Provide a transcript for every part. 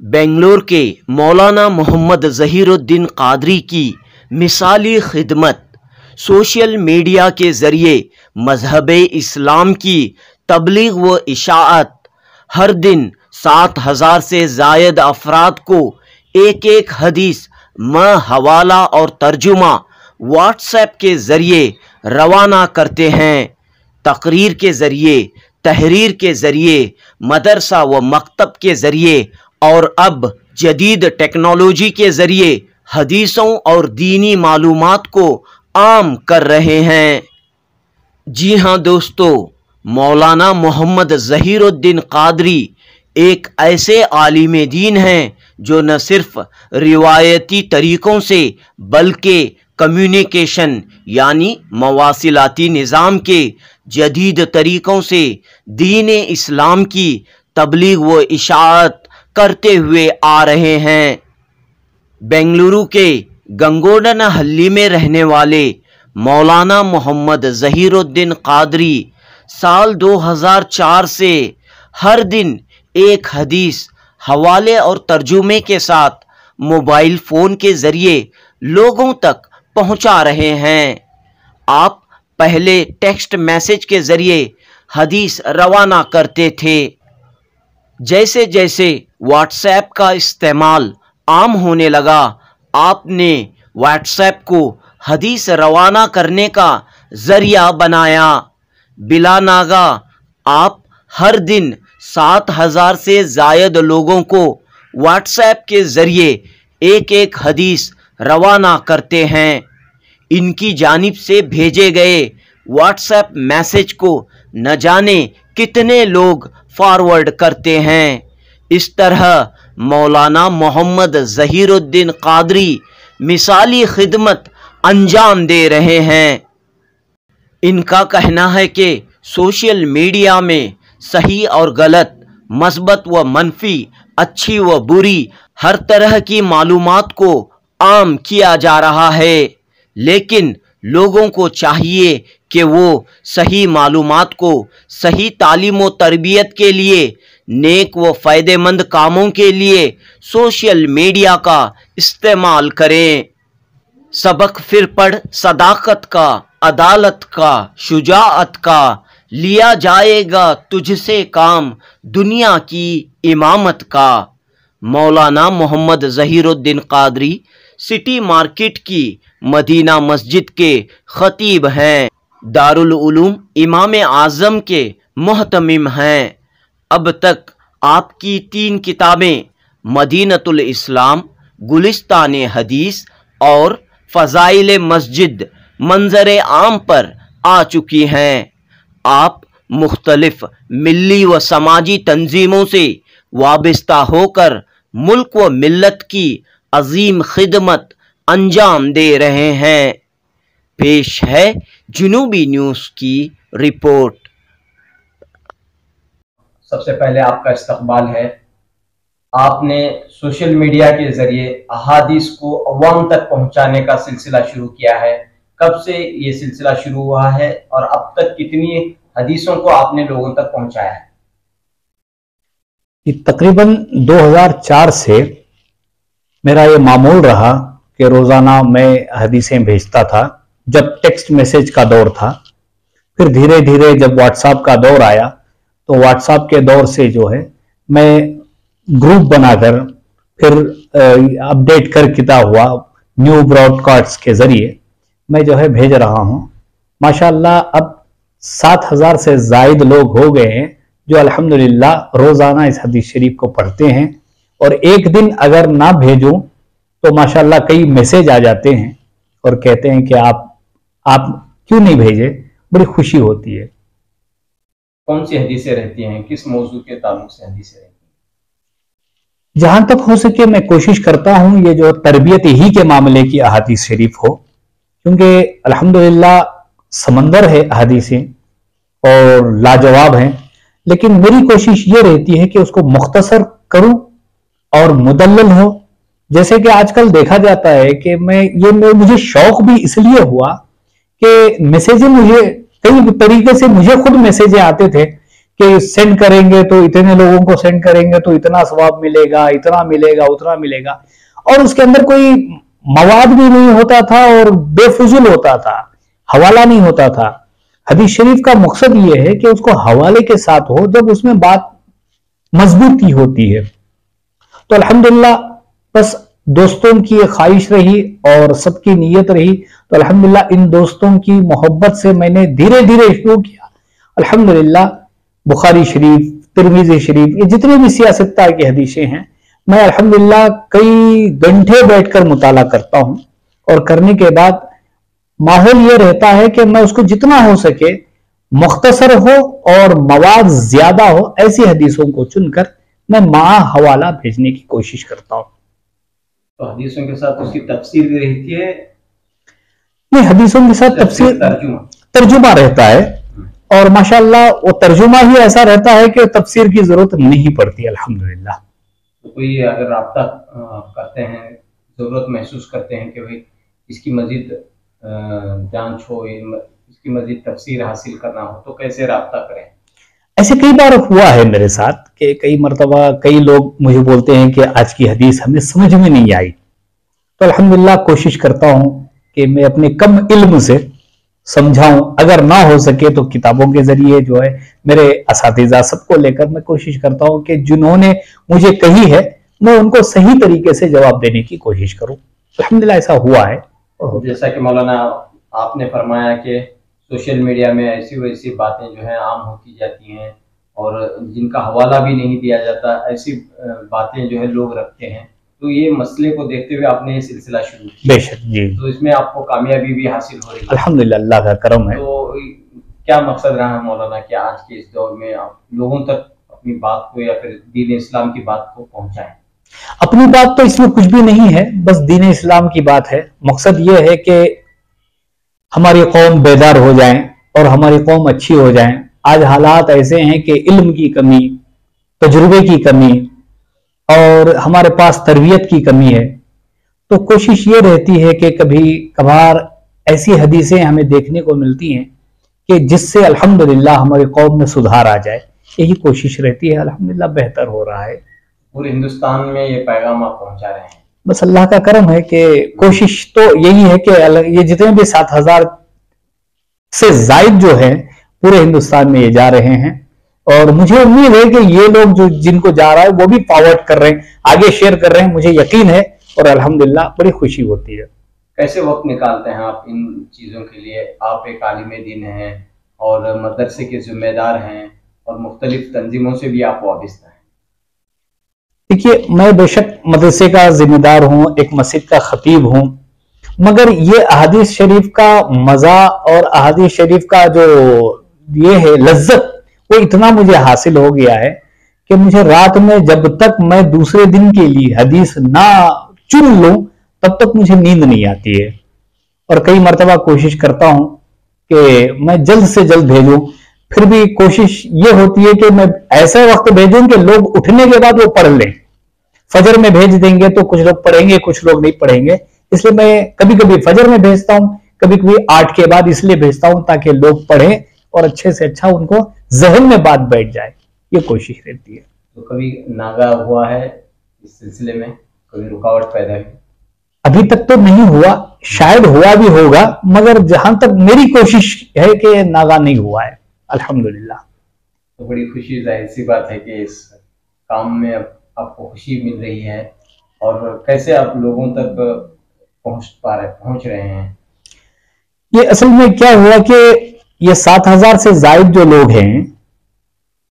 बेंगलोर के मौलाना मोहम्मद ज़हीरुद्दीन क़ादरी की मिसाली खिदमत सोशल मीडिया के ज़रिए मज़हब इस्लाम की तबलीग व इशाअत हर दिन 7,000 से ज़ायद अफराद को एक एक हदीस हवाला और तर्जुमा व्हाट्सएप के ज़रिए रवाना करते हैं। तकरीर के ज़रिए, तहरीर के ज़रिए, मदरसा व मकतब के ज़रिए और अब जदीद टेक्नोलॉजी के ज़रिए हदीसों और दीनी मालूमात को आम कर रहे हैं। जी हाँ दोस्तों, मौलाना मोहम्मद ज़हीरुद्दीन क़ादरी एक ऐसे आलिम दीन हैं जो न सिर्फ रिवायती तरीक़ों से बल्कि कम्युनिकेशन यानी मवासिलाती निज़ाम के जदीद तरीक़ों से दीन इस्लाम की तबलीग व इशाअत करते हुए आ रहे हैं। बेंगलुरु के गंगोडनहल्ली में रहने वाले मौलाना मोहम्मद ज़हीरुद्दीन क़ादरी साल 2004 से हर दिन एक हदीस हवाले और तर्जुमे के साथ मोबाइल फ़ोन के ज़रिए लोगों तक पहुंचा रहे हैं। आप पहले टेक्स्ट मैसेज के ज़रिए हदीस रवाना करते थे। जैसे जैसे व्हाट्सएप का इस्तेमाल आम होने लगा, आपने व्हाट्सएप को हदीस रवाना करने का ज़रिया बनाया। बिला नागा आप हर दिन 7,000 से ज़ायद लोगों को व्हाट्सएप के ज़रिए एक एक हदीस रवाना करते हैं। इनकी जानिब से भेजे गए व्हाट्सएप मैसेज को न जाने कितने लोग फॉरवर्ड करते हैं। इस तरह मौलाना मोहम्मद ज़हीरुद्दीन क़ादरी मिसाली खिदमत अंजाम दे रहे हैं। इनका कहना है कि सोशल मीडिया में सही और गलत, मस्बत व मनफी, अच्छी व बुरी हर तरह की मालूमात को आम किया जा रहा है, लेकिन लोगों को चाहिए कि वो सही मालूमात को सही तालीम व तरबियत के लिए, नेक व फ़ायदेमंद कामों के लिए सोशल मीडिया का इस्तेमाल करें। सबक फिर पढ़ सदाकत का, अदालत का, शुजाअत का, लिया जाएगा तुझसे काम दुनिया की इमामत का। मौलाना मोहम्मद ज़हीरुद्दीन क़ादरी सिटी मार्केट की मदीना मस्जिद के ख़तीब हैं। दारुल उलूम इमाम आज़म के मोहतमिम हैं। अब तक आपकी 3 किताबें मदीनतुल इस्लाम, गुलिस्तान हदीस और फ़ज़ाइल मस्जिद मंज़र आम पर आ चुकी हैं। आप मुख्तलिफ मिल्ली व समाजी तंजीमों से वाबस्ता होकर मुल्क व मिल्लत की अजीम खिदमत अंजाम दे रहे हैं। पेश है जुनूबी न्यूज़ की रिपोर्ट। सबसे पहले आपका इस्तकबाल है। आपने सोशल मीडिया के जरिए अहादीस को अवाम तक पहुंचाने का सिलसिला शुरू किया है। कब से ये सिलसिला शुरू हुआ है और अब तक कितनी हदीसों को आपने लोगों तक पहुंचाया है? तकरीबन 2004 से मेरा ये मामूल रहा कि रोज़ाना मैं हदीसें भेजता था, जब टेक्स्ट मैसेज का दौर था। फिर धीरे धीरे जब व्हाट्सएप का दौर आया तो व्हाट्सएप के दौर से जो है मैं ग्रुप बनाकर फिर अपडेट कर किया हुआ न्यू ब्रॉडकास्ट के ज़रिए मैं जो है भेज रहा हूँ। माशाअल्लाह अब 7,000 से ज़ायद लोग हो गए हैं जो अल्हम्दुलिल्लाह रोज़ाना इस हदीस शरीफ को पढ़ते हैं। और एक दिन अगर ना भेजूं तो माशाअल्लाह कई मैसेज आ जाते हैं और कहते हैं कि आप क्यों नहीं भेजे, बड़ी खुशी होती है। कौन सी हदीसें रहती हैं, किस मौजू के ताल्लुक से हदीसें रहती हैं? जहां तक हो सके मैं कोशिश करता हूं ये जो तरबियत ही के मामले की अहादीस शरीफ हो, क्योंकि अल्हम्दुलिल्लाह समंदर है अहादीसें और लाजवाब हैं, लेकिन मेरी कोशिश ये रहती है कि उसको मुख्तसर करूं और मुदल्लल हो। जैसे कि आजकल देखा जाता है कि मुझे शौक भी इसलिए हुआ कि मैसेजें मुझे कई तरीके से मुझे खुद मैसेजें आते थे कि सेंड करेंगे तो इतने लोगों को सेंड करेंगे तो इतना सवाब मिलेगा, इतना मिलेगा, उतना मिलेगा, और उसके अंदर कोई मवाद भी नहीं होता था और बेफुजुल होता था, हवाला नहीं होता था। हदीस शरीफ का मकसद यह है कि उसको हवाले के साथ हो जब उसमें बात मजबूती होती है। तो अल्हम्दुलिल्लाह बस दोस्तों की एक ख्वाहिश रही और सबकी नीयत रही, तो अल्हम्दुलिल्लाह इन दोस्तों की मोहब्बत से मैंने धीरे धीरे शुरू किया। अल्हम्दुलिल्लाह बुखारी शरीफ, तिरमिज़ी शरीफ, ये जितने भी सियासत्ता की हदीसें हैं, मैं अल्हम्दुलिल्लाह कई घंटे बैठकर मुताला करता हूं, और करने के बाद माहौल ये रहता है कि मैं उसको जितना हो सके मुख्तसर हो और मवाद ज्यादा हो, ऐसी हदीसों को चुनकर मैं मा हवाला भेजने की कोशिश करता हूं। तो हदीसों के साथ उसकी तफसीर भी रहती है? नहीं, हदीसों के साथ तफसीर तर्जुमा रहता है, और माशाअल्लाह वो तर्जुमा ही ऐसा रहता है कि तफसीर की जरूरत नहीं पड़ती अल्हम्दुलिल्लाह। तो कोई अगर राब्ता करते हैं, जरूरत महसूस करते हैं कि भाई इसकी मजीद जांच हो, इसकी मजीद तफसीर हासिल करना हो, तो कैसे राब्ता करें? ऐसे कई बार हुआ है मेरे साथ कि कई मरतबा कई लोग मुझे बोलते हैं कि आज की हदीस हमें समझ में नहीं आई, तो अल्हम्दुलिल्लाह कोशिश करता हूं कि मैं अपने कम इल्म से समझाऊं। अगर ना हो सके तो किताबों के जरिए जो है मेरे असातिज़ा सबको लेकर मैं कोशिश करता हूं कि जिन्होंने मुझे कही है मैं उनको सही तरीके से जवाब देने की कोशिश करूं। अल्हम्दुलिल्लाह ऐसा हुआ है। और जैसा कि मौलाना आपने फरमाया कि सोशल मीडिया में ऐसी वैसी बातें जो है आम होती जाती हैं और जिनका हवाला भी नहीं दिया जाता, ऐसी बातें जो है लोग रखते हैं, तो ये मसले को देखते हुए आपने ये सिलसिला शुरू किया। बेशक जी। तो इसमें आपको कामयाबी भी हासिल हो रही है? अल्हम्दुलिल्लाह, अल्लाह का करम है। तो क्या मकसद रहा है मौलाना कि आज के इस दौर में आप लोगों तक अपनी बात को या फिर दीन इस्लाम की बात को पहुंचाएं? अपनी बात तो इसमें कुछ भी नहीं है, बस दीन इस्लाम की बात है। मकसद ये है कि हमारी कौम बेदार हो जाए और हमारी कौम अच्छी हो जाए। आज हालात ऐसे हैं कि इल्म की कमी, तजुर्बे की कमी और हमारे पास तरबियत की कमी है, तो कोशिश ये रहती है कि कभी कभार ऐसी हदीसें हमें देखने को मिलती हैं कि जिससे अल्हम्दुलिल्लाह हमारी कौम में सुधार आ जाए। यही कोशिश रहती है, अल्हम्दुलिल्लाह बेहतर हो रहा है। पूरे हिंदुस्तान में ये पैगाम आप पहुंचा रहे हैं? बस अल्लाह का करम है कि कोशिश तो यही है कि ये जितने भी 7,000 से जायद जो है पूरे हिंदुस्तान में ये जा रहे हैं, और मुझे उम्मीद है कि ये लोग जो जिनको जा रहा है वो भी फॉरवर्ड कर रहे हैं, आगे शेयर कर रहे हैं, मुझे यकीन है, और अल्हम्दुलिल्लाह बड़ी खुशी होती है। कैसे वक्त निकालते हैं आप इन चीज़ों के लिए? आप एक आलिम दीन हैं और मदरसे के जिम्मेदार हैं और मुख्तलिफ तंजीमों से भी आप वाबिस्ता हैं। देखिए, मैं बेशक मदरसे का जिम्मेदार हूं, एक मस्जिद का खतीब हूं, मगर ये अहादीस शरीफ का मजा और अहादीस शरीफ का जो ये है लज्जत, वो इतना मुझे हासिल हो गया है कि मुझे रात में जब तक मैं दूसरे दिन के लिए हदीस ना चुन लूं तब तक मुझे नींद नहीं आती है। और कई मरतबा कोशिश करता हूं कि मैं जल्द से जल्द भेजूं, फिर भी कोशिश ये होती है कि मैं ऐसे वक्त भेजूं कि लोग उठने के बाद वो पढ़ लें। फजर में भेज देंगे तो कुछ लोग पढ़ेंगे, कुछ लोग नहीं पढ़ेंगे, इसलिए मैं कभी कभी फजर में भेजता हूं, कभी कभी 8 के बाद इसलिए भेजता हूं ताकि लोग पढ़ें और अच्छे से अच्छा उनको जहन में बात बैठ जाए, ये कोशिश रहती है। तो कभी नागा हुआ है इस सिलसिले में, कभी रुकावट पैदा हुई? अभी तक तो नहीं हुआ, शायद हुआ भी होगा, मगर जहां तक मेरी कोशिश है कि नागा नहीं हुआ है अल्हम्दुलिल्लाह। तो बड़ी खुशी, जाहिर सी बात है कि इस काम में आपको खुशी मिल रही है। और कैसे आप लोगों तक पहुंच रहे हैं? ये असल में क्या हुआ कि ये 7,000 से जायद जो लोग हैं,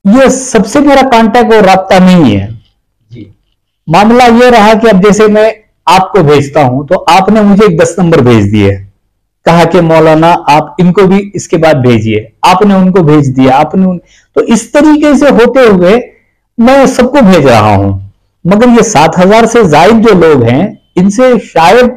ये सबसे मेरा कांटेक्ट और राब्ता नहीं है जी। मामला ये रहा कि अब जैसे मैं आपको भेजता हूं तो आपने मुझे एक 10 नंबर भेज दिए, कहा कि मौलाना आप इनको भी इसके बाद भेजिए, आपने उनको भेज दिया, तो इस तरीके से होते हुए मैं सबको भेज रहा हूं। मगर ये 7,000 से जायद जो लोग हैं, इनसे शायद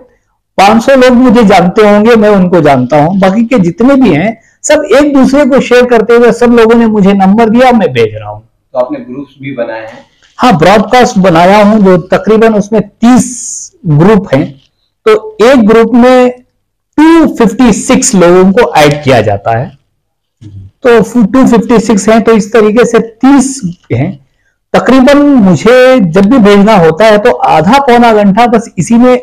500 लोग मुझे जानते होंगे, मैं उनको जानता हूं, बाकी के जितने भी हैं सब एक दूसरे को शेयर करते हुए सब लोगों ने मुझे नंबर दिया, मैं भेज रहा हूं। तो आपने ग्रुप्स भी बनाए हैं? हाँ, ब्रॉडकास्ट बनाया हूं, जो तकरीबन उसमें 30 ग्रुप हैं, तो एक ग्रुप में 256 लोगों को ऐड किया जाता है, तो 256 हैं, तो इस तरीके से 30 हैं तकरीबन। मुझे जब भी भेजना होता है तो आधा पौना घंटा बस इसी में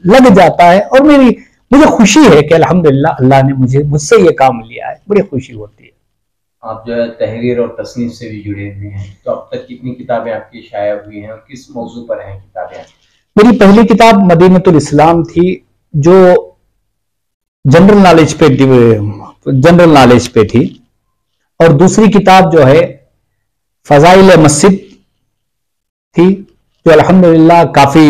लग जाता है, और मुझे खुशी है कि अल्हम्दुलिल्लाह अल्लाह ने मुझसे ये काम लिया है, बड़ी खुशी होती है। आप जो है तहरीर और तसनीफ से भी जुड़े हुए हैं, तो अब तक कितनी किताबें आपकी शाया हुई हैं और किस मौजू पर हैं किताबें? मेरी पहली किताब मदीनतुल इस्लाम थी, जो जनरल नॉलेज पे थी, और दूसरी किताब जो है फजाइल मस्जिद थी, जो अल्हम्दुलिल्लाह काफी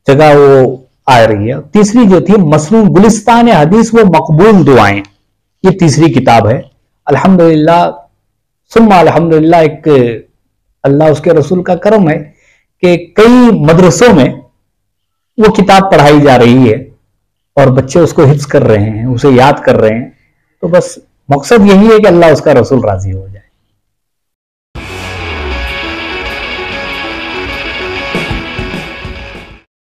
जगह वो आ रही है। तीसरी जो थी मसनून गुलिस्तान हदीस व मकबूल दुआएं, ये तीसरी किताब है। अल्हम्दुलिल्लाह सुम्मा अल्हम्दुलिल्लाह, एक अल्लाह उसके रसूल का करम है कि कई मदरसों में वो किताब पढ़ाई जा रही है और बच्चे उसको हिफ्ज कर रहे हैं, उसे याद कर रहे हैं। तो बस मकसद यही है कि अल्लाह उसका रसूल राजी हो जाए।